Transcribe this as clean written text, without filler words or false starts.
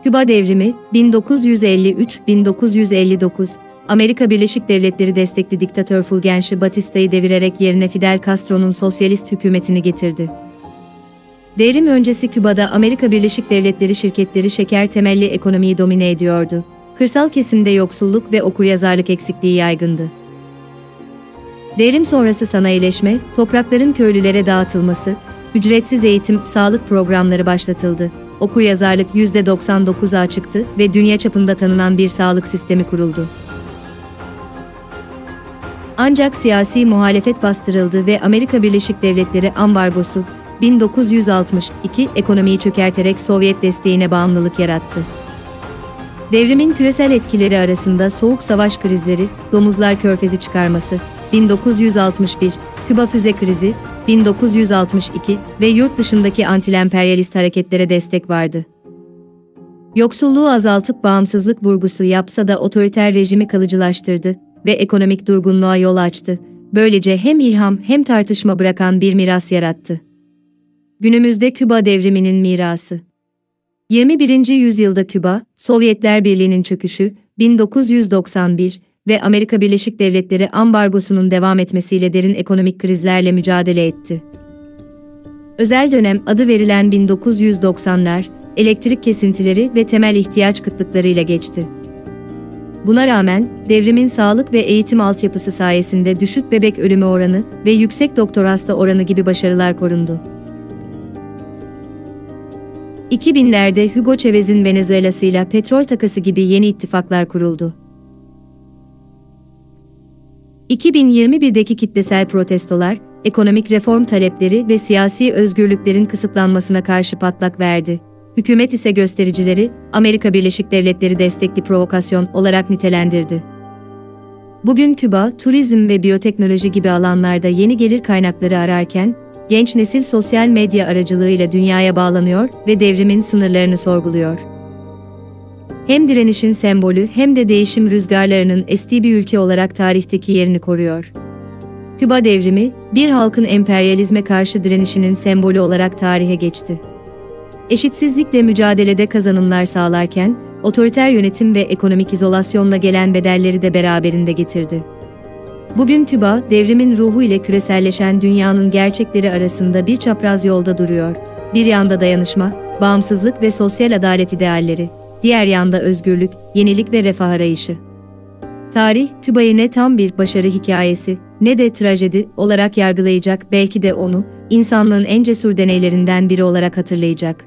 Küba Devrimi, 1953-1959, Amerika Birleşik Devletleri destekli diktatör Fulgencio Batista'yı devirerek yerine Fidel Castro'nun sosyalist hükümetini getirdi. Devrim öncesi Küba'da Amerika Birleşik Devletleri şirketleri şeker temelli ekonomiyi domine ediyordu. Kırsal kesimde yoksulluk ve okuryazarlık eksikliği yaygındı. Devrim sonrası sanayileşme, toprakların köylülere dağıtılması, ücretsiz eğitim, sağlık programları başlatıldı. Okuryazarlık %99'a çıktı ve dünya çapında tanınan bir sağlık sistemi kuruldu. Ancak siyasi muhalefet bastırıldı ve Amerika Birleşik Devletleri ambargosu, 1962, ekonomiyi çökerterek Sovyet desteğine bağımlılık yarattı. Devrimin küresel etkileri arasında Soğuk Savaş krizleri, Domuzlar Körfezi çıkarması, 1961, Küba füze krizi, 1962 ve yurt dışındaki anti-emperyalist hareketlere destek vardı. Yoksulluğu azaltıp bağımsızlık vurgusu yapsa da otoriter rejimi kalıcılaştırdı ve ekonomik durgunluğa yol açtı. Böylece hem ilham hem tartışma bırakan bir miras yarattı. Günümüzde Küba devriminin mirası. 21. yüzyılda Küba, Sovyetler Birliği'nin çöküşü, 1991 ve Amerika Birleşik Devletleri ambargosunun devam etmesiyle derin ekonomik krizlerle mücadele etti. Özel dönem adı verilen 1990'lar, elektrik kesintileri ve temel ihtiyaç kıtlıklarıyla geçti. Buna rağmen, devrimin sağlık ve eğitim altyapısı sayesinde düşük bebek ölümü oranı ve yüksek doktor hasta oranı gibi başarılar korundu. 2000'lerde Hugo Chávez'in Venezuela'sıyla petrol takası gibi yeni ittifaklar kuruldu. 2021'deki kitlesel protestolar, ekonomik reform talepleri ve siyasi özgürlüklerin kısıtlanmasına karşı patlak verdi. Hükümet ise göstericileri, Amerika Birleşik Devletleri destekli provokasyon olarak nitelendirdi. Bugün Küba, turizm ve biyoteknoloji gibi alanlarda yeni gelir kaynakları ararken, genç nesil sosyal medya aracılığıyla dünyaya bağlanıyor ve devrimin sınırlarını sorguluyor. Hem direnişin sembolü hem de değişim rüzgarlarının estiği bir ülke olarak tarihteki yerini koruyor. Küba devrimi, bir halkın emperyalizme karşı direnişinin sembolü olarak tarihe geçti. Eşitsizlikle mücadelede kazanımlar sağlarken, otoriter yönetim ve ekonomik izolasyonla gelen bedelleri de beraberinde getirdi. Bugün Küba, devrimin ruhu ile küreselleşen dünyanın gerçekleri arasında bir çapraz yolda duruyor. Bir yanda dayanışma, bağımsızlık ve sosyal adalet idealleri, diğer yanda özgürlük, yenilik ve refah arayışı. Tarih, Küba'yı ne tam bir başarı hikayesi, ne de trajedi olarak yargılayacak, belki de onu, insanlığın en cesur deneylerinden biri olarak hatırlayacak.